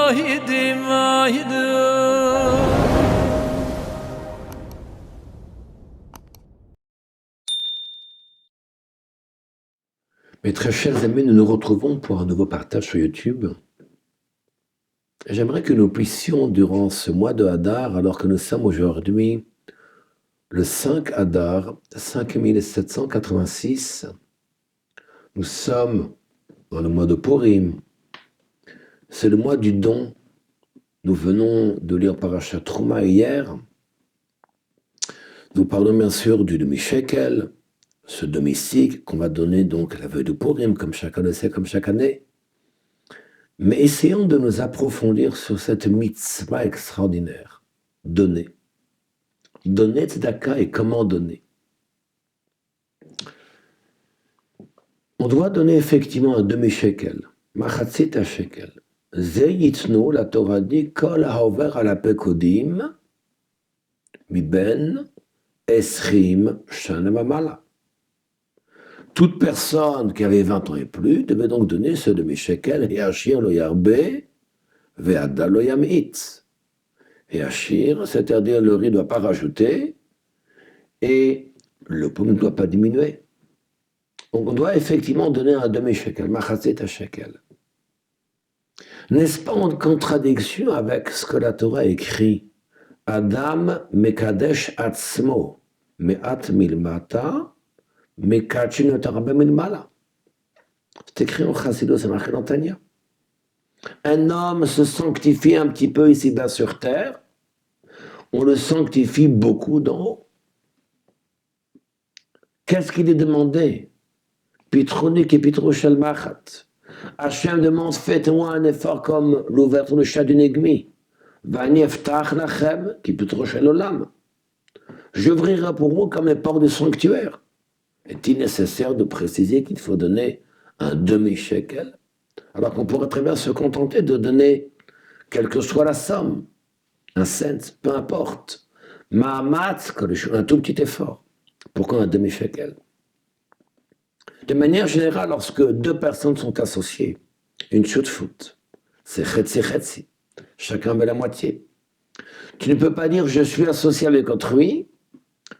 vahidim vahidim. Mes très chers amis, nous nous retrouvons pour un nouveau partage sur YouTube. J'aimerais que nous puissions, durant ce mois de Hadar, alors que nous sommes aujourd'hui le 5 Hadar 5786, nous sommes dans le mois de Purim, c'est le mois du don. Nous venons de lire Parashat Trouma hier. Nous parlons bien sûr du demi-shekel, ce demi-cycle qu'on va donner donc à la veille de Purim, comme chacun le sait, comme chaque année. Mais essayons de nous approfondir sur cette mitzvah extraordinaire. Donner. Donner tzedaka et comment donner. On doit donner effectivement un demi-shekel, machatzit à shekel. Ze yitnu, la Torah dit, kol haover ala pekodim, miben, esrim, shana mamala. Toute personne qui avait 20 ans et plus devait donc donner ce demi-shekel, et achir lo yarbe, ve'ada lo yamit. Et achir, c'est-à-dire le riz ne doit pas rajouter, et le poum ne doit pas diminuer. Donc on doit effectivement donner un demi-shekel, machatzit à shekel. N'est-ce pas en contradiction avec ce que la Torah écrit? Adam mekadesh atzmo, me'at milmata, mekachin otarbe milmala. C'est écrit en Chassidut, c'est marqué dans Tanya. Un homme se sanctifie un petit peu ici-bas sur terre, on le sanctifie beaucoup d'en haut. Qu'est-ce qu'il est demandé? Pitronik et pitroshel machat. Hachem demande, faites-moi un effort comme l'ouverture du chat d'une aiguille. Vani eftach lachem ki pitroshel olam. J'ouvrirai pour vous comme les portes du sanctuaire. Est-il nécessaire de préciser qu'il faut donner un demi-shekel, alors qu'on pourrait très bien se contenter de donner, quelle que soit la somme, un cent, peu importe, Mahamat, un tout petit effort. Pourquoi un demi-shekel? De manière générale, lorsque deux personnes sont associées, une chute-foot, c'est chetzi-chetzi, chacun met la moitié. Tu ne peux pas dire je suis associé avec autrui,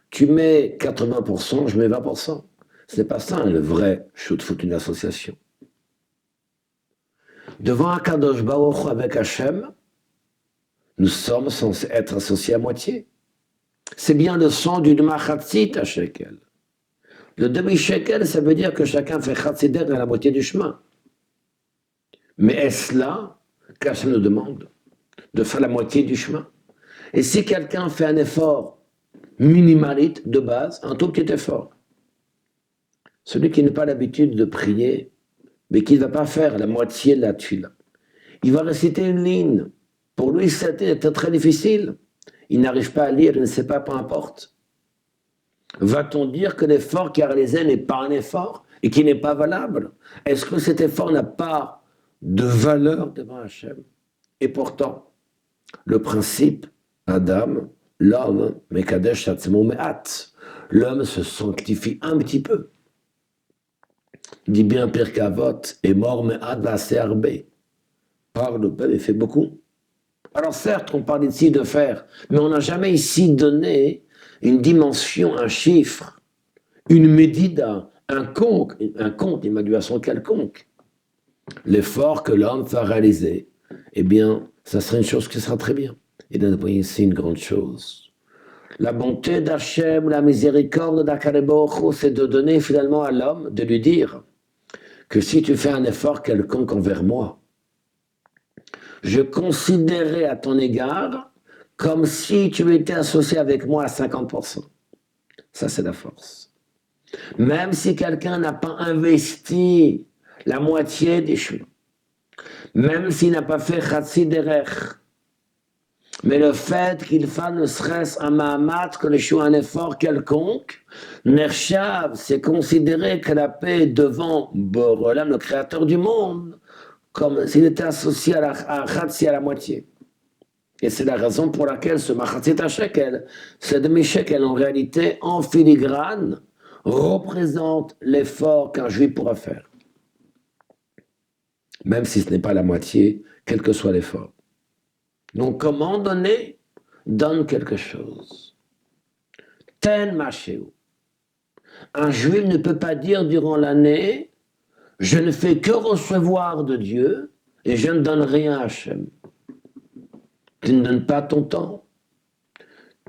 tu mets 80%, je mets 20%. Ce n'est pas ça le vrai chute-foot, une association. Devant Akadosh Baruch Hu avec Hachem, nous sommes censés être associés à moitié. C'est bien le son du machatzit à shekel. Le demi-shekel, ça veut dire que chacun fait chatzider à la moitié du chemin. Mais est-ce là qu'Hachem nous demande de faire la moitié du chemin? Et si quelqu'un fait un effort minimaliste de base, un tout petit effort, celui qui n'a pas l'habitude de prier, mais qui ne va pas faire la moitié de la tuile, il va réciter une ligne. Pour lui, c'était très difficile. Il n'arrive pas à lire, il ne sait pas, peu importe. Va-t-on dire que l'effort qu'il a réalisé n'est pas un effort et qui n'est pas valable? Est-ce que cet effort n'a pas de valeur devant Hachem? Et pourtant, le principe, Adam, l'homme, Mekadesh Atzmo Me'at, l'homme se sanctifie un petit peu. Il dit bien Pirkei Avot, est mort Me'at Va'aseh Arbe. Parle peu et fait beaucoup. Alors certes, on parle ici de faire, mais on n'a jamais ici donné une dimension, un chiffre, une médida, un compte, une évaluation quelconque. L'effort que l'homme va réaliser, eh bien, ça serait une chose qui sera très bien. Et nous voyons ici une grande chose. La bonté d'Hachem, la miséricorde d'Akadosh Baruch Hu, c'est de donner finalement à l'homme, de lui dire que si tu fais un effort quelconque envers moi, je considérerai à ton égard comme si tu étais associé avec moi à 50%. Ça, c'est la force. Même si quelqu'un n'a pas investi la moitié des choses, même s'il n'a pas fait Chatzi Derech, mais le fait qu'il fasse ne serait-ce un Mahamat, que l'échoue un effort quelconque, Nershav, c'est considéré que la paix devant Borolam, le créateur du monde, comme s'il était associé à Chatzi à la moitié. Et c'est la raison pour laquelle ce Machatzit HaShekel, ce demi-shekel en réalité, en filigrane, représente l'effort qu'un juif pourra faire. Même si ce n'est pas la moitié, quel que soit l'effort. Donc, comment donner? Donne quelque chose. Ten machéo. Un juif ne peut pas dire durant l'année, je ne fais que recevoir de Dieu et je ne donne rien à Hachem. Tu ne donnes pas ton temps.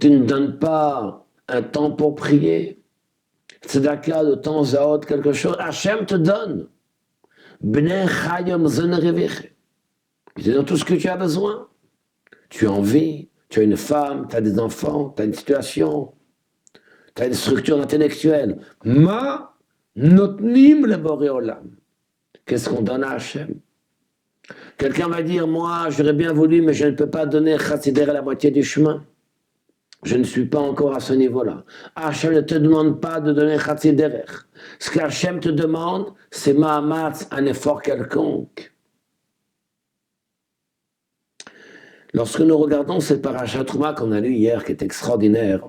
Tu ne donnes pas un temps pour prier. Tzedaka de temps à autre quelque chose. Hachem te donne. Bnei chayom zenereviche. Il te donne tout ce que tu as besoin. Tu as envie, tu as une femme, tu as des enfants, tu as une situation, tu as une structure intellectuelle. Ma notnim le boré olam. Qu'est-ce qu'on donne à Hachem? Quelqu'un va dire, moi, j'aurais bien voulu, mais je ne peux pas donner Chassider à la moitié du chemin. Je ne suis pas encore à ce niveau-là. Hachem ne te demande pas de donner Chassider. Ce qu'Hachem te demande, c'est Mahamatz, un effort quelconque. Lorsque nous regardons cette parashat Trouma qu'on a lu hier, qui est extraordinaire,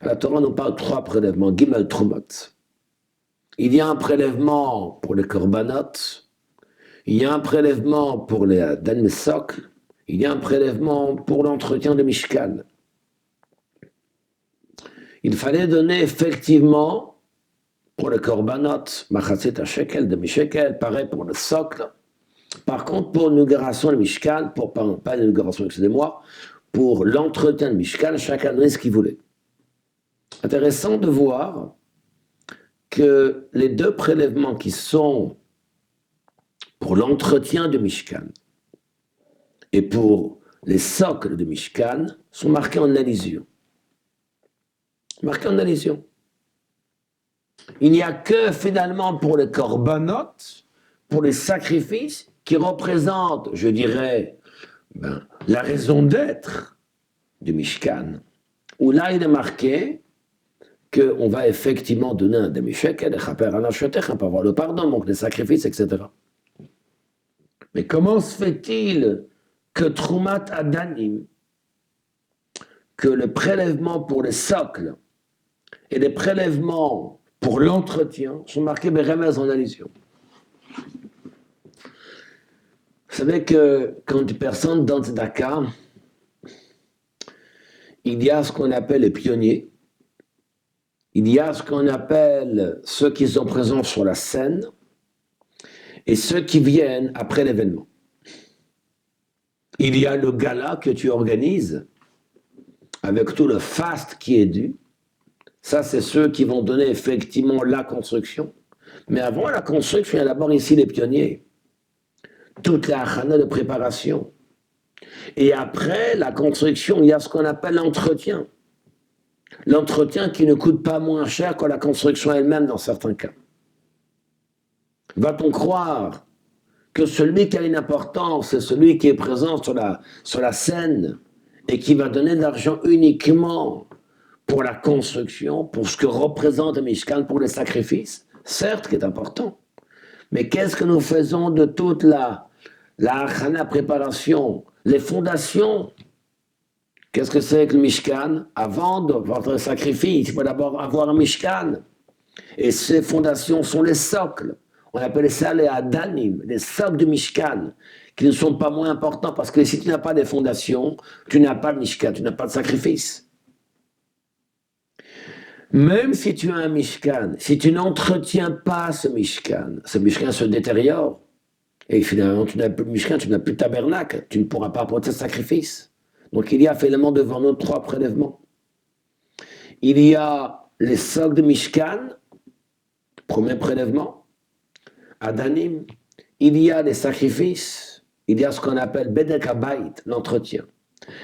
la Torah nous parle de 3 prélèvements, Gimel Trumot. Il y a un prélèvement pour les korbanot, il y a un prélèvement pour les Dan Mesok, il y a un prélèvement pour l'entretien de Mishkan. Il fallait donner effectivement pour les korbanot, Machatzit HaShekel, demi-shekel, pareil pour le socle. Par contre, pour l'inauguration de Mishkan, pas l'inauguration, excusez-moi, pour l'entretien de Mishkan, chacun donnait ce qu'il voulait. Intéressant de voir que les 2 prélèvements qui sont pour l'entretien de Mishkan et pour les socles de Mishkan sont marqués en allusion. Marqués en allusion. Il n'y a que finalement pour les korbanot, pour les sacrifices, qui représentent, je dirais, la raison d'être du Mishkan, où là il est marqué qu'on va effectivement donner un demi-shekel, pour avoir le pardon, donc les sacrifices, etc. Mais comment se fait-il que Trumat Adanim, que le prélèvement pour les socles et les prélèvements pour l'entretien sont marqués Beremez en allusion? Vous savez que quand une personne dans Tzedaka, il y a ce qu'on appelle les pionniers, il y a ce qu'on appelle ceux qui sont présents sur la scène et ceux qui viennent après l'événement. Il y a le gala que tu organises avec tout le faste qui est dû. Ça, c'est ceux qui vont donner effectivement la construction. Mais avant la construction, il y a d'abord ici les pionniers. Toute la achana de préparation. Et après la construction, il y a ce qu'on appelle l'entretien. L'entretien qui ne coûte pas moins cher que la construction elle-même dans certains cas. Va-t-on croire que celui qui a une importance, c'est celui qui est présent sur la scène et qui va donner de l'argent uniquement pour la construction, pour ce que représente le Mishkan, pour les sacrifices? Certes, qui est important. Mais qu'est-ce que nous faisons de toute la achana préparation, les fondations? Qu'est-ce que c'est que le Mishkan? Avant de faire un sacrifice, il faut d'abord avoir un Mishkan. Et ces fondations sont les socles. On appelle ça les Adanim, les socles du Mishkan, qui ne sont pas moins importants, parce que si tu n'as pas de fondations, tu n'as pas de Mishkan, tu n'as pas de sacrifice. Même si tu as un Mishkan, si tu n'entretiens pas ce Mishkan se détériore. Et finalement, tu n'as plus de Mishkan, tu n'as plus de tabernacle, tu ne pourras pas apporter de sacrifice. Donc il y a finalement devant nous 3 prélèvements. Il y a les socles de Mishkan, premier prélèvement, Adanim. Il y a les sacrifices, il y a ce qu'on appelle Bedek Habayit, l'entretien.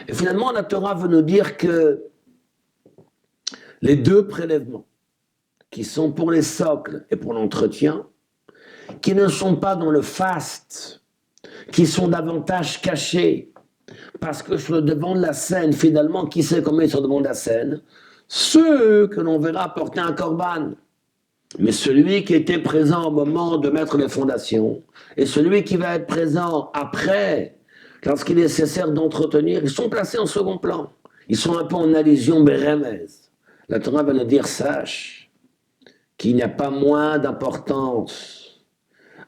Et finalement, la Torah veut nous dire que les 2 prélèvements, qui sont pour les socles et pour l'entretien, qui ne sont pas dans le faste, qui sont davantage cachés, parce que sur le devant de la scène, finalement, qui sait comment est sur le devant de la scène? Ceux que l'on verra porter un korban. Mais celui qui était présent au moment de mettre les fondations, et celui qui va être présent après, lorsqu'il est nécessaire d'entretenir, ils sont placés en second plan. Ils sont un peu en allusion Beremez. La Torah va nous dire, sache qu'il n'y a pas moins d'importance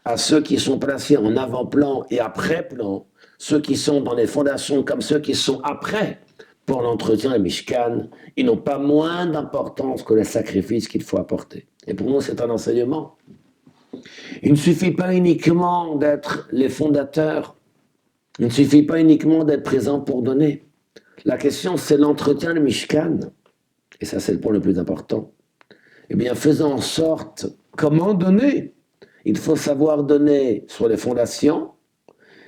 à ceux qui sont placés en avant-plan et après-plan ceux qui sont dans les fondations comme ceux qui sont après, pour l'entretien du Mishkan, ils n'ont pas moins d'importance que les sacrifices qu'il faut apporter. Et pour nous, c'est un enseignement. Il ne suffit pas uniquement d'être les fondateurs, il ne suffit pas uniquement d'être présent pour donner. La question, c'est l'entretien du Mishkan. Et ça, c'est le point le plus important. Eh bien, faisons en sorte, comment donner? Il faut savoir donner sur les fondations,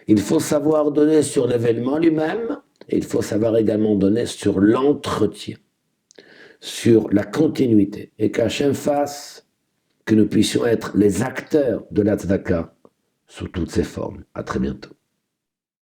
il faut savoir donner sur l'événement lui-même, et il faut savoir également donner sur l'entretien, sur la continuité. Et qu'Hachem fasse que nous puissions être les acteurs de la tzedaka sous toutes ses formes. À très bientôt.